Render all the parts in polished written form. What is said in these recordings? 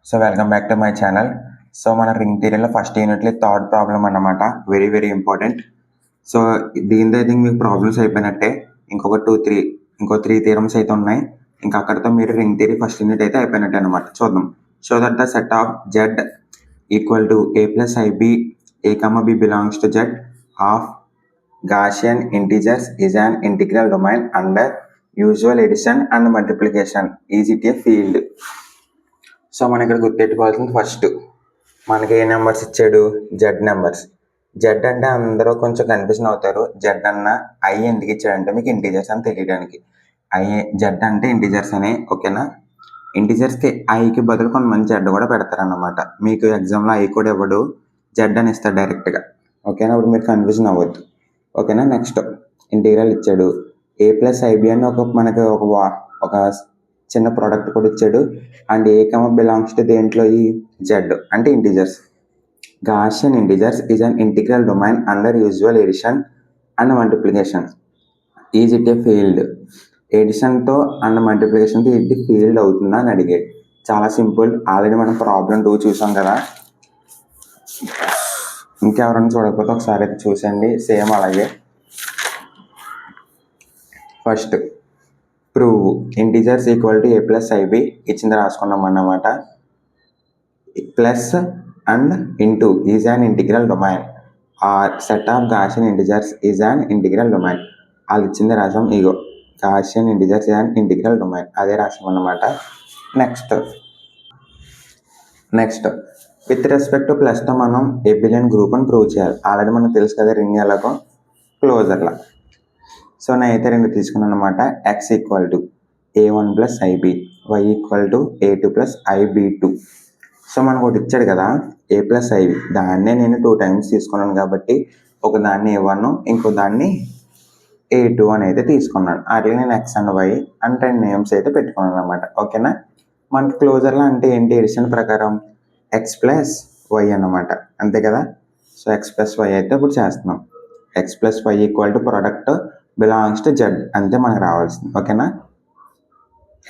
So welcome back to my channel. So మన ring థియరీలో first యూనిట్లో third problem అన్నమాట. Very very important. So దీనితో అయితే మీకు ప్రాబ్లమ్స్ అయిపోయినట్టే. ఇంకో త్రీ థియరమ్స్ అయితే ఉన్నాయి. ఇంకా అక్కడితో మీరు రింగ్ థియరీ ఫస్ట్ యూనిట్ అయితే అయిపోయినట్టే అనమాట. చూద్దాం. So that the set of Z equal to A plus I B A comma B belongs to Z of Gaussian integers is an integral domain under usual addition and multiplication. Is it a field? So మనం ఇక్కడ గుర్తెట్టుకోవాల్సింది first మనకి ఏ numbers ఇచ్చాడు? Z numbers. Z అంటే అందరూ కొంచెం confusion అవుతారు. Z అన్న I ఎందుకు ఇచ్చాడంటే మీకు ఇంటీజర్స్ అని తెలియడానికి. జెడ్ అంటే ఇంటీజర్స్ అని, ఓకేనా? ఇంటీజర్స్కి ఐకి బదులు కొంతమంది జెడ్ కూడా పెడతారన్నమాట. మీకు ఎగ్జామ్లో ఐ కూడా ఇవ్వడు, జెడ్ అని ఇస్తాడు డైరెక్ట్గా, ఓకేనా? ఇప్పుడు మీరు కన్ఫ్యూజన్ అవ్వద్దు, ఓకేనా? నెక్స్ట్ ఇంటీగ్రల్ ఇచ్చాడు. ఏ ప్లస్ ఐబి అని మనకి ఒక చిన్న ప్రోడక్ట్ కూడా ఇచ్చాడు. And A comma belongs to దేంట్లో ఈ జెడ్ అంటే integers. Gaussian integers is an integral domain under usual addition and multiplication. Is it a field? ఎడిషన్తో అండ్ మల్టిప్లికేషన్తో ఇది ఫీల్డ్ అవుతుందా అని అడిగాడు. చాలా సింపుల్. ఆల్రెడీ మనం ప్రాబ్లం 2 చూసాం కదా. ఇంకెవరైనా చూడకపోతే ఒకసారి అయితే చూసండి, సేమ్ అలాగే. First prove integers equal to A plus I B ఇచ్చింది రాసుకున్నాం అన్నమాట. Plus and into is an integral domain or set of Gaussian integers is an integral domain. అది ఇచ్చింది రాసాం. ఇగో Gaussian integers is an integral domain, అదే రాసాం అన్నమాట. నెక్స్ట్ విత్ రెస్పెక్ట్ టు ప్లస్తో మనం ఎబిలియన్ గ్రూప్ అని ప్రూవ్ చేయాలి. ఆల్రెడీ మనకు తెలుసు కదా రింగ్ ఎలాగో, క్లోజర్లా. సో నేనైతే 2 తీసుకున్నాను అనమాట. X equal to A1 plus I B, Y equal to A2 plus IB2. So మనకు ఒకటి ఇచ్చాడు కదా ఏ ప్లస్ ఐబి, దాన్నే నేను 2 టైమ్స్ తీసుకున్నాను కాబట్టి ఒక దాన్ని A1 ఇంకో దాన్ని A2 అని అయితే తీసుకున్నాను. అట్లా నేను X and Y and 10 names అయితే పెట్టుకున్నాను అనమాట, ఓకేనా? మనకి క్లోజర్లో అంటే ఏంటి? ఎడిషన్ ప్రకారం ఎక్స్ ప్లస్ వై అన్నమాట, అంతే కదా. సో ఎక్స్ ప్లస్ వై అయితే ఇప్పుడు చేస్తున్నాం. X plus Y equal to product belongs to Z, అంతే మనకు రావాల్సింది, ఓకేనా?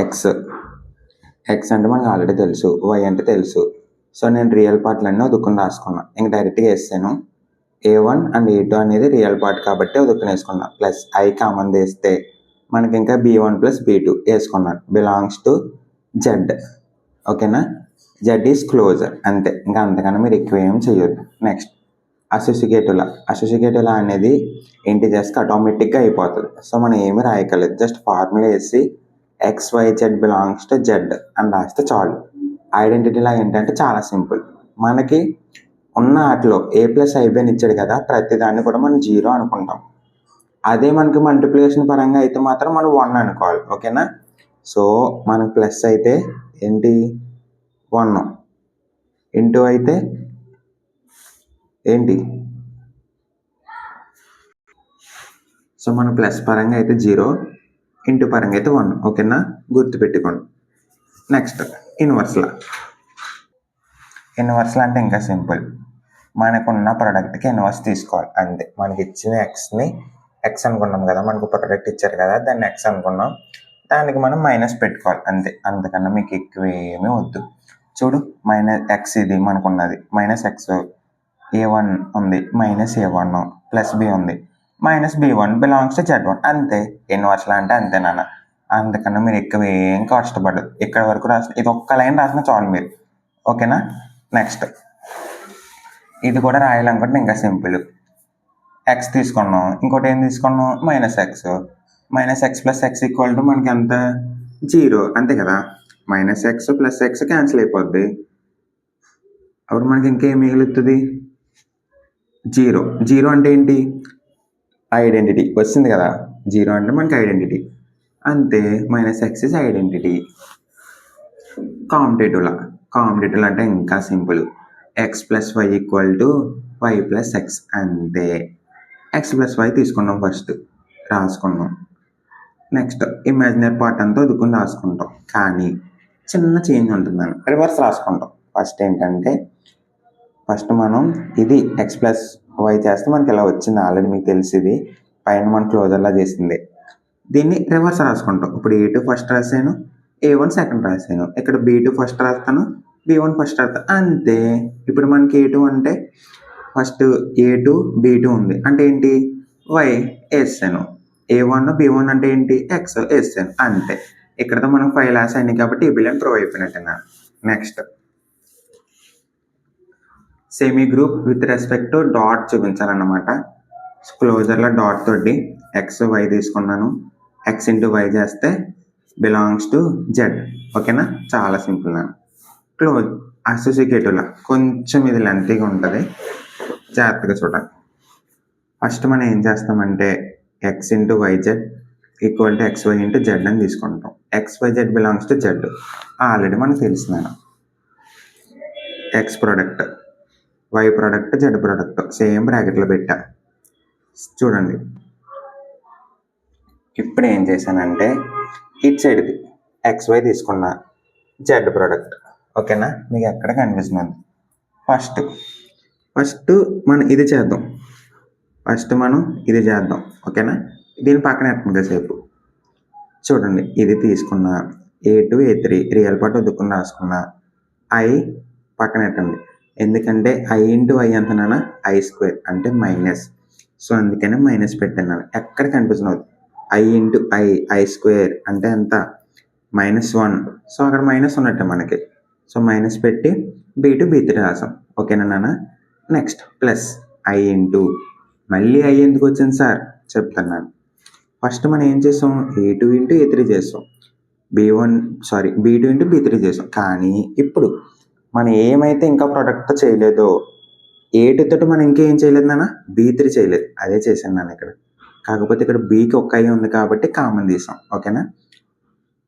ఎక్స్ అంటే మనకు ఆల్రెడీ తెలుసు, వై అంటే తెలుసు. సో నేను రియల్ పార్ట్లన్నీ వదుక్కుని రాసుకున్నా. ఇంక డైరెక్ట్గా వేస్తాను. A1 అండ్ A2 అనేది రియల్ పార్ట్ కాబట్టి వదుక్కుని వేసుకున్నా. ప్లస్ ఐ కామన్ వేస్తే మనకి ఇంకా B1 ప్లస్ B2 వేసుకున్నాను. బిలాంగ్స్ టు జెడ్, ఓకేనా? జెడ్ ఈజ్ క్లోజర్, అంతే. ఇంకా అంతకన్నా మీరు ఎక్కువ ఏం చేయొద్దు. నెక్స్ట్ అసోసియేటివ్ లా అనేది ఇంటీజర్స్కి ఆటోమేటిక్గా అయిపోతుంది. సో మనం ఏమీ రాయకలేదు, జస్ట్ ఫార్ములా వేసి XYZ బిలాంగ్స్ టు జెడ్ అని రాస్తే చాలు. ఐడెంటిటీలా ఏంటంటే చాలా సింపుల్. మనకి ఉన్న వాటిలో ఏ ప్లస్ ఐబి అని ఇచ్చాడు కదా, ప్రతిదాన్ని కూడా మనం 0 అనుకుంటాం. అదే మనకి మల్టిప్లికేషన్ పరంగా అయితే మాత్రం మనం 1 అనుకోవాలి, ఓకేనా? సో మనకు ప్లస్ అయితే ఏంటి 1, ఇంటూ అయితే ఏంటి? సో మన ప్లస్ పరంగా అయితే 0, ఇంటూ పరంగా అయితే 1, ఓకేనా? గుర్తుపెట్టుకోండి. నెక్స్ట్ ఇన్వర్స్లా అంటే ఇంకా సింపుల్. మనకున్న ప్రోడక్ట్కి ఇన్వర్స్ తీసుకోవాలి, అంతే. మనకి ఇచ్చిన ఎక్స్ని ఎక్స్ అనుకున్నాం కదా, మనకు ప్రోడక్ట్ ఇచ్చారు కదా, దాన్ని ఎక్స్ అనుకున్నాం, దానికి మనం మైనస్ పెట్టుకోవాలి, అంతే. అంతకన్నా మీకు ఎక్కువ ఏమీ వద్దు. చూడు, మైనస్ ఎక్స్ ఇది మనకున్నది, మైనస్ ఎక్స్ A1 ఉంది, మైనస్ A1 ప్లస్ B ఉంది, minus B1 belongs to Z1, అంతే. ఇన్వర్స్లా అంటే అంతే నాన్న. అందుకన్నా మీరు ఎక్కువ ఏం కష్టపడదు. ఇక్కడ వరకు రాసిన ఇది ఒక్క లైన్ రాసిన చాలు మీరు, ఓకేనా? నెక్స్ట్ ఇది కూడా రాయాలనుకుంటే ఇంకా సింపుల్. ఎక్స్ తీసుకున్నాం, ఇంకోటి ఏం తీసుకున్నాం? Minus X plus X equal to మనకి ఎంత? 0, అంతే కదా. Minus X plus X cancel అయిపోద్ది. అప్పుడు మనకి ఇంకేం మిగులుతుంది? 0 అంటే ఏంటి? ఐడెంటిటీ వచ్చింది కదా. 0 అంటే మనకి ఐడెంటిటీ, అంతే. Minus X is identity. Commutative అంటే ఇంకా simple. X plus Y equal to Y plus X, అంతే. ఎక్స్ ప్లస్ వై తీసుకున్నాం, ఫస్ట్ రాసుకున్నాం. నెక్స్ట్ ఇమాజినరీ పార్ట్ అంతా వదుకుని రాసుకుంటాం, కానీ చిన్న చేంజ్ ఉంటుందని రివర్స్ రాసుకుంటాం. ఫస్ట్ మనం ఇది ఎక్స్ ప్లస్ వై చేస్తే మనకి ఇలా వచ్చింది, ఆల్రెడీ మీకు తెలిసింది. పైన మనం క్లోజర్లా చేసింది. దీన్ని రివర్స్ రాసుకుంటాం. ఇప్పుడు A2 ఫస్ట్ రాసాను, A1 సెకండ్ రాసాను. ఇక్కడ B2 ఫస్ట్ రాస్తాను, B1 ఫస్ట్ రాస్తా అంతే. ఇప్పుడు మనకి A2 అంటే ఫస్ట్ A2 B2 ఉంది అంటే ఏంటి Y SN, A1 B1 అంటే ఏంటి X SN అంతే. ఇక్కడతో మనకు 5 లాస్ అయినాయి కాబట్టి ఏబిలియన్ ప్రూవ్ అయిపోయినట్టేనా. Next semi group with respect to dot చూపించాలన్నమాట. క్లోజర్లో డాట్ తోటి ఎక్స్ వై తీసుకున్నాను, ఎక్స్ ఇంటూ వై చేస్తే బిలాంగ్స్ టు జెడ్. ఓకేనా, చాలా సింపుల్. నా క్లోజ్ అసోసియేటివ్లా కొంచెం ఇది లెంతీగా ఉంటుంది, జాగ్రత్తగా చూడండి. ఫస్ట్ మనం ఏం చేస్తామంటే x into y z equal to X y into z అని తీసుకుంటాం. X y z belongs to z already మనకు తెలిసిందాను. X product y product z product same బ్రాకెట్లో పెట్టా. చూడండి ఇప్పుడు ఏం చేశానంటే ఇట్ సైడ్ది ఎక్స్ వై తీసుకున్నా, జెడ్ ప్రోడక్ట్. ఓకేనా, మీకు ఎక్కడ కనిపిస్తుంది. ఫస్ట్ మనం ఇది చేద్దాం. ఓకేనా, దీని పక్కన ఎట్టండి సేపు. చూడండి ఇది తీసుకున్నా, A2 A3 రియల్ పార్ట్ వదుకుని రాసుకున్నా, ఐ పక్కన ఎట్టండి. ఎందుకంటే ఐ ఇంటూ ఐ ఎంతనా ఐ స్క్వేర్ అంటే మైనస్, సో అందుకనే మైనస్ పెట్టాను. ఎక్కడ కనిపిస్తున్నావు ఐ ఇంటూ ఐ స్క్వేర్ అంటే ఎంత -1, సో అక్కడ మైనస్ ఉన్నట్టే మనకి. సో మైనస్ పెట్టి B2 B3 రాసాం. ఓకేనా నాన్న. నెక్స్ట్ ప్లస్ ఐ ఇంటూ మళ్ళీ ఐ ఎందుకు వచ్చింది సార్ చెప్తున్నాను. ఫస్ట్ మనం ఏం చేసాం A2 ఇంటూ A3 చేసాం, B2 ఇంటూ B3 చేసాం. కానీ ఇప్పుడు మనం ఏమైతే ఇంకా ప్రోడక్ట్తో చేయలేదో A2 తోటి మనం ఇంకేం చేయలేదు నాన్న, B3 చేయలేదు, అదే చేశాను నాన్న ఇక్కడ. కాకపోతే ఇక్కడ Bకి ఒక్క ఐ ఉంది కాబట్టి కామన్ తీసాం. ఓకేనా,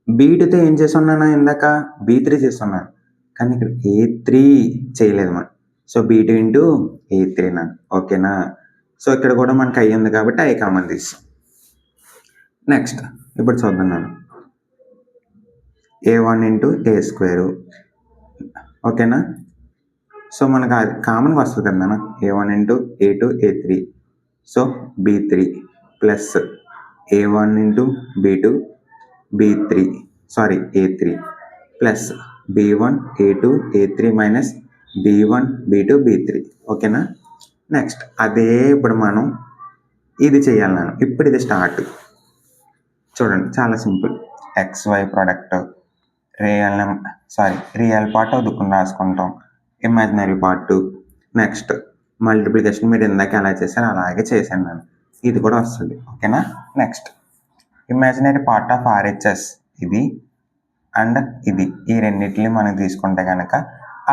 B2తో ఏం చేస్తున్నాను ఇందాక B3 చేస్తున్నాను, కానీ ఇక్కడ A3 చేయలేదు మనం. సో B2 ఇంటూ A3 నాన్న. ఓకేనా, సో ఇక్కడ కూడా మనకి ఐ ఉంది కాబట్టి ఐ కామన్ తీసాం. నెక్స్ట్ ఇప్పుడు చూద్దాం నాన్న, A1 ఇంటూ A స్క్వేరు. ఓకేనా, సో మనకు అది కామన్గా వస్తుంది కదా నాన్న, A1 into A2 A3, so B3 plus A1 into B2 A3 plus B1 A2 A3 minus B1 B2 B3. ఓకేనా, నెక్స్ట్ అదే ఇప్పుడు మనం ఇది చేయాలి నాన్న. ఇప్పుడు ఇది స్టార్ట్. చూడండి చాలా simple. X y product real part వదుకుని రాసుకుంటాం, ఇమాజినరీ పార్ట్. నెక్స్ట్ మల్టిప్లికేషన్ మీరు ఇందాక ఎలా చేశారు అలాగే చేశాను నేను, ఇది కూడా వస్తుంది. ఓకేనా, next imaginary part of RHS ఇది అండ్ ఇది, ఈ రెండింటిని మనం తీసుకుంటే కనుక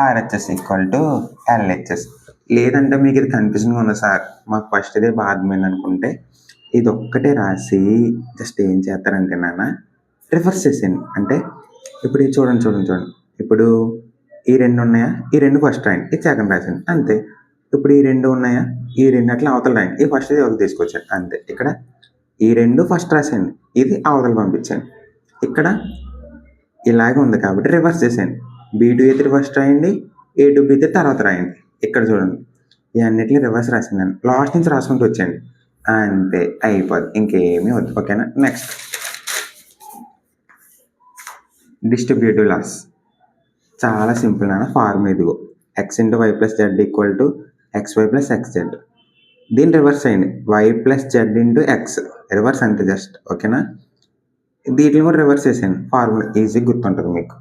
RHS ఈక్వల్ టు LHS. లేదంటే మీకు ఇది కన్ఫ్యూజన్గా ఉంది సార్, మాకు ఫస్ట్ ఇదే బాధమైంది అనుకుంటే ఇది ఒక్కటే రాసి జస్ట్ ఏం చేస్తారంటే నాన్న రివర్స్ చేసేయండి. అంటే ఇప్పుడు ఇది చూడండి, ఇప్పుడు ఈ రెండు ఉన్నాయా, ఈ రెండు ఫస్ట్ రాయండి, ఇది సెకండ్ రాసేయండి అంతే. ఇప్పుడు ఈ రెండు ఉన్నాయా, ఈ రెండు అట్లా అవతల రాయండి, ఈ ఫస్ట్ ఇది అవతల తీసుకొచ్చాను అంతే. ఇక్కడ ఈ రెండు ఫస్ట్ రాసేయండి, ఇది అవతల పంపించండి. ఇక్కడ ఇలాగే ఉంది కాబట్టి రివర్స్ చేసేయండి. B2 A3 ఫస్ట్ రాయండి, A2 B3 తర్వాత రాయండి. ఇక్కడ చూడండి ఈ అన్నిటిని రివర్స్ రాసింది, లాస్ట్ నుంచి రాసుకుంటూ వచ్చేయండి అంతే, అయిపోద్ది, ఇంకేమీ వద్దు. ఓకేనా, నెక్స్ట్ డిస్ట్రిబ్యూటివ్ లాస్ చాలా సింపుల్ అన్న ఫార్మ్. ఇదిగో X into Y plus Z equal to X Y plus X Z. దీన్ని రివర్స్ అయ్యింది, Y plus Z into X reverse అంతే జస్ట్. ఓకేనా, దీంట్లో కూడా రివర్స్ చేసేయండి, ఫార్ములా ఈజీగా గుర్తుంటుంది మీకు.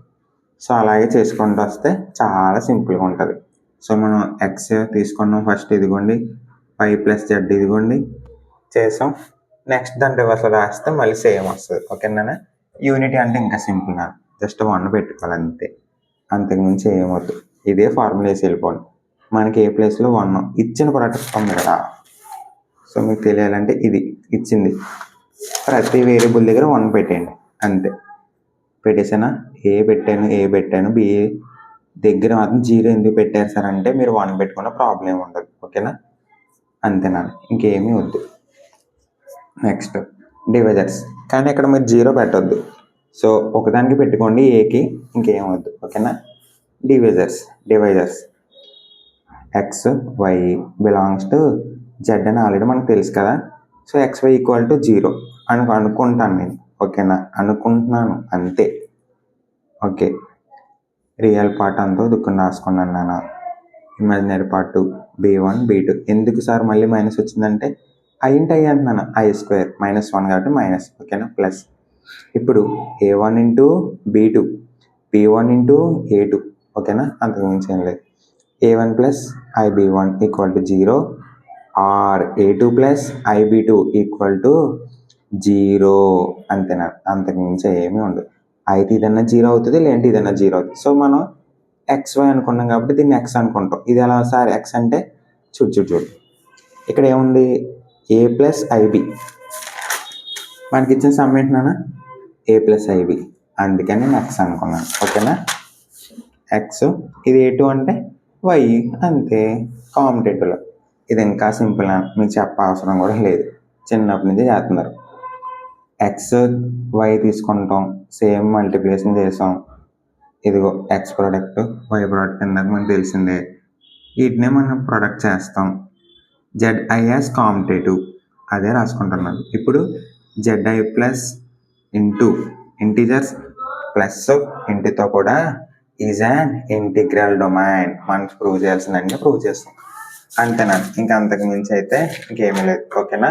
సో అలాగే చేసుకుంటూ వస్తే చాలా సింపుల్గా ఉంటుంది. సో మనం ఎక్స్ తీసుకున్నాం ఫస్ట్, ఇదిగోండి వై ప్లస్ జెడ్ ఇదిగోండి చేసాం. నెక్స్ట్ దాని రివర్స్లో రాస్తే మళ్ళీ సేమ్ వస్తుంది. ఓకేనా, యూనిటీ అంటే ఇంకా సింపుల్ నా, జస్ట్ 1 పెట్టుకోవాలి అంతే, అంతకుమించి ఏమవుతుంది. ఇదే ఫార్ములా వేసి వెళ్ళిపోండి. మనకి ఏ ప్లేస్లో 1 ఇచ్చిన ప్రోడక్ట్ ఉంది కదా, సో మీకు తెలియాలంటే ఇది ఇచ్చింది ప్రతి వేరియబుల్ దగ్గర 1 పెట్టేయండి అంతే. పెట్టేసానా, ఏ పెట్టాను బి దగ్గర మాత్రం 0 ఎందుకు పెట్టారు సార్ అంటే మీరు 1 పెట్టుకున్న ప్రాబ్లం ఏమి ఉండదు. ఓకేనా, అంతేనా, ఇంకేమీ వద్దు. నెక్స్ట్ డివైజర్స్, కానీ ఇక్కడ మీరు 0 పెట్టొద్దు, సో ఒకదానికి పెట్టుకోండి ఏకి, ఇంకేం వద్దు. ఓకేనా, divisors X Y belongs to Z అని ఆల్రెడీ మనకు తెలుసు కదా. So X Y equal to 0 అనుకుంటాను నేను. ఓకేనా, అనుకుంటున్నాను అంతే. ఓకే, రియల్ పార్ట్ అంతా దుక్కుని రాసుకున్నాను నాన్న. Imaginary part B1 B2. ఎందుకు సార్ మళ్ళీ మైనస్ వచ్చిందంటే ఐ ఇంటూ ఐ అంటున్నాను, I² -1 కాబట్టి మైనస్, ఓకేనా, ప్లస్. ఇప్పుడు A1 into B2 B1 into A2, ఓకేనా, అంతకు మించి ఏం లేదు. A1 plus IB1 equal to 0 or A2 plus IB2 equal to 0, అంతేనా, అంతకు మించి ఏమీ ఉండదు. అయితే ఇదన్నా 0 అవుతుంది, లేదంటే ఇదన్నా 0 అవుతుంది. సో మనం XY అనుకున్నాం కాబట్టి దీన్ని X అనుకుంటాం. ఇది ఎలా సార్ X అంటే చూడు ఇక్కడ ఏముంది, A ప్లస్ IB, మనకి ఇచ్చిన సమ్ ఏంటన్నా A ప్లస్ IB, అందుకని నేను X అనుకున్నాను, ఓకేనా. X, ఇది A2 అంటే Y, అంతే, కాంపిటేటివ్లో. ఇది ఇంకా సింపుల్, మీకు చెప్పవసరం కూడా లేదు, చిన్నప్పటి నుంచి చేస్తున్నారు. X Y తీసుకుంటాం, సేమ్ మల్టిప్లికేషన్ చేసాం, ఇదిగో X ప్రోడక్ట్ Y ప్రోడక్ట్ ఇందాక మనకు తెలిసిందే, వీటినే మనం ప్రొడక్ట్ చేస్తాం. ZI యాజ్ కాంపిటేటివ్, అదే రాసుకుంటున్నాను. ఇప్పుడు ZI plus into integers plus ఇంటితో కూడా ఈజ్ అన్ ఇంటిగ్రల్ డొమైన్. మనం ప్రూవ్ చేయాల్సిందంటే ప్రూవ్ చేస్తాం, అంతేనా, ఇంకా అంతకు మించి అయితే ఇంకేమీ లేదు, ఓకేనా.